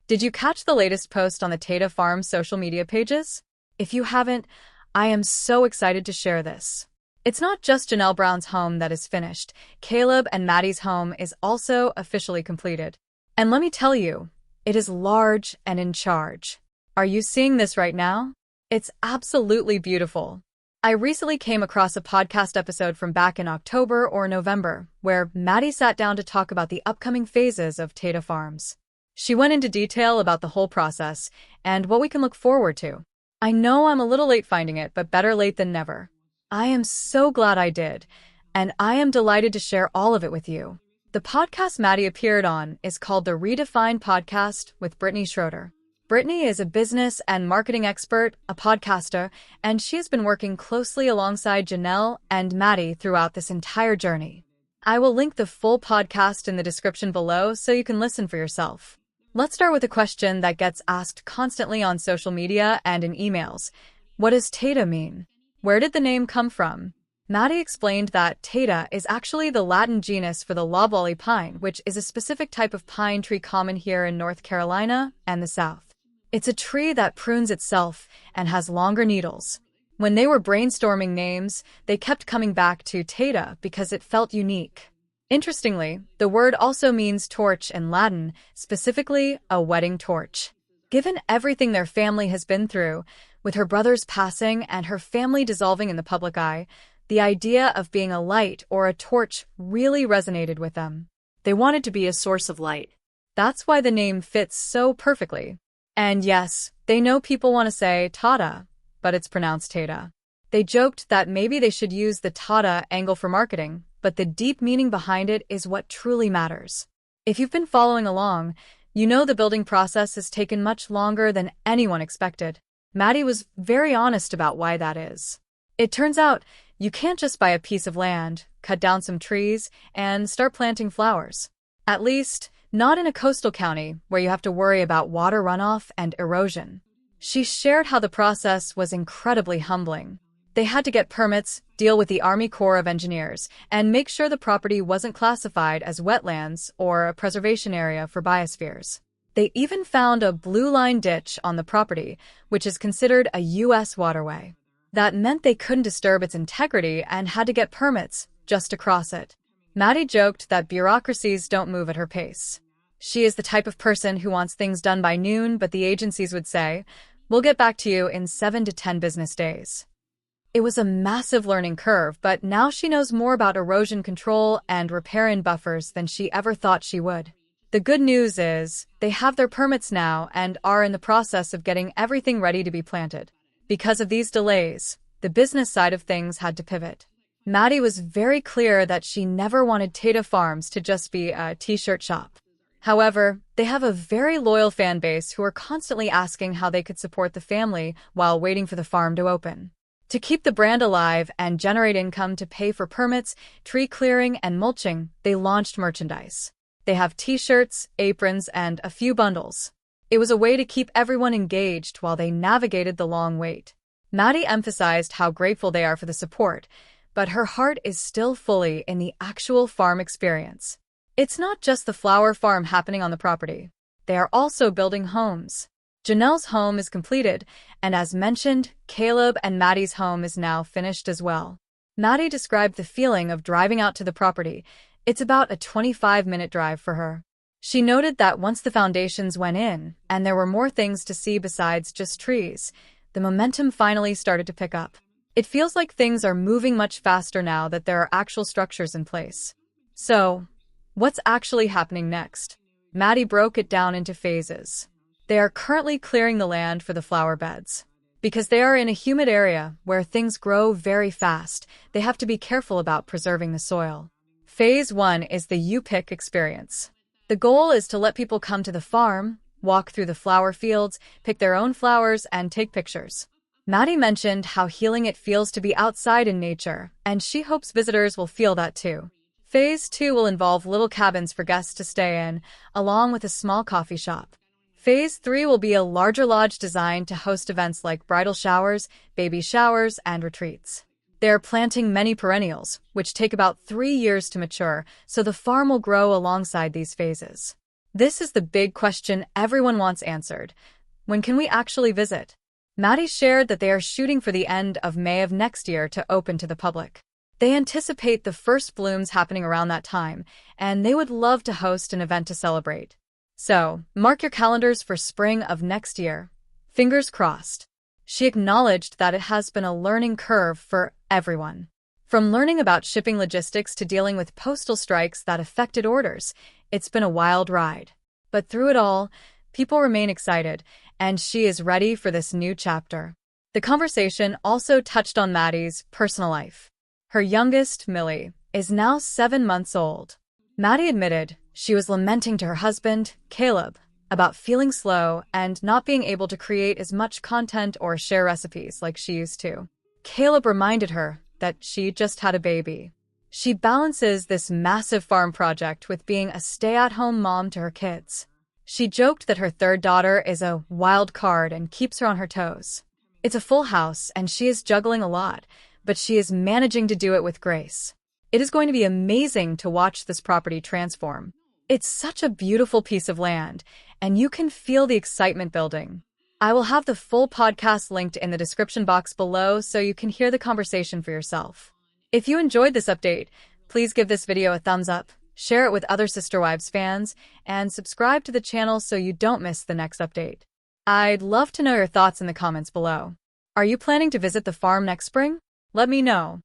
Did you catch the latest post on the Taeda Farms social media pages? If you haven't, I am so excited to share this. It's not just Janelle Brown's home that is finished. Caleb and Maddie's home is also officially completed. And let me tell you, it is large and in charge. Are you seeing this right now? It's absolutely beautiful. I recently came across a podcast episode from back in October or November where Maddie sat down to talk about the upcoming phases of Taeda Farms. She went into detail about the whole process and what we can look forward to. I know I'm a little late finding it, but better late than never. I am so glad I did, and I am delighted to share all of it with you. The podcast Maddie appeared on is called the Redefined Podcast with Brittany Schroeder. Brittany is a business and marketing expert, a podcaster, and she has been working closely alongside Janelle and Maddie throughout this entire journey. I will link the full podcast in the description below so you can listen for yourself. Let's start with a question that gets asked constantly on social media and in emails. What does Taeda mean? Where did the name come from? Maddie explained that Taeda is actually the Latin genus for the loblolly pine, which is a specific type of pine tree common here in North Carolina and the South. It's a tree that prunes itself and has longer needles. When they were brainstorming names, they kept coming back to Taeda because it felt unique. Interestingly, the word also means torch in Latin, specifically a wedding torch. Given everything their family has been through, with her brother's passing and her family dissolving in the public eye, the idea of being a light or a torch really resonated with them. They wanted to be a source of light. That's why the name fits so perfectly. And yes, they know people want to say Taeda, but it's pronounced Taeda. They joked that maybe they should use the Taeda angle for marketing, but the deep meaning behind it is what truly matters. If you've been following along, you know the building process has taken much longer than anyone expected. Maddie was very honest about why that is. It turns out, you can't just buy a piece of land, cut down some trees, and start planting flowers. At least, not in a coastal county where you have to worry about water runoff and erosion. She shared how the process was incredibly humbling. They had to get permits, deal with the Army Corps of Engineers, and make sure the property wasn't classified as wetlands or a preservation area for biospheres. They even found a blue line ditch on the property, which is considered a U.S. waterway. That meant they couldn't disturb its integrity and had to get permits just to cross it. Maddie joked that bureaucracies don't move at her pace. She is the type of person who wants things done by noon, but the agencies would say, "We'll get back to you in 7 to 10 business days." It was a massive learning curve, but now she knows more about erosion control and riparian buffers than she ever thought she would. The good news is, they have their permits now and are in the process of getting everything ready to be planted. Because of these delays, the business side of things had to pivot. Maddie was very clear that she never wanted Taeda Farms to just be a t-shirt shop. However, they have a very loyal fan base who are constantly asking how they could support the family while waiting for the farm to open. To keep the brand alive and generate income to pay for permits, tree clearing, and mulching, they launched merchandise. They have t-shirts, aprons, and a few bundles. It was a way to keep everyone engaged while they navigated the long wait. Maddie emphasized how grateful they are for the support, but her heart is still fully in the actual farm experience. It's not just the flower farm happening on the property. They are also building homes. Janelle's home is completed, and as mentioned, Caleb and Maddie's home is now finished as well. Maddie described the feeling of driving out to the property. It's about a 25-minute drive for her. She noted that once the foundations went in, and there were more things to see besides just trees, the momentum finally started to pick up. It feels like things are moving much faster now that there are actual structures in place. So, what's actually happening next? Maddie broke it down into phases. They are currently clearing the land for the flower beds. Because they are in a humid area where things grow very fast, they have to be careful about preserving the soil. Phase 1 is the you-pick experience. The goal is to let people come to the farm, walk through the flower fields, pick their own flowers, and take pictures. Maddie mentioned how healing it feels to be outside in nature, and she hopes visitors will feel that too. Phase 2 will involve little cabins for guests to stay in, along with a small coffee shop. Phase 3 will be a larger lodge designed to host events like bridal showers, baby showers, and retreats. They are planting many perennials, which take about 3 years to mature, so the farm will grow alongside these phases. This is the big question everyone wants answered. When can we actually visit? Maddie shared that they are shooting for the end of May of next year to open to the public. They anticipate the first blooms happening around that time, and they would love to host an event to celebrate. So, mark your calendars for spring of next year. Fingers crossed. She acknowledged that it has been a learning curve for everyone. From learning about shipping logistics to dealing with postal strikes that affected orders, it's been a wild ride. But through it all, people remain excited, and she is ready for this new chapter. The conversation also touched on Maddie's personal life. Her youngest, Millie, is now 7 months old. Maddie admitted she was lamenting to her husband, Caleb, about feeling slow and not being able to create as much content or share recipes like she used to. Caleb reminded her that she just had a baby. She balances this massive farm project with being a stay-at-home mom to her kids. She joked that her third daughter is a wild card and keeps her on her toes. It's a full house and she is juggling a lot, but she is managing to do it with grace. It is going to be amazing to watch this property transform. It's such a beautiful piece of land, and you can feel the excitement building. I will have the full podcast linked in the description box below so you can hear the conversation for yourself. If you enjoyed this update, please give this video a thumbs up, share it with other Sister Wives fans, and subscribe to the channel so you don't miss the next update. I'd love to know your thoughts in the comments below. Are you planning to visit the farm next spring? Let me know.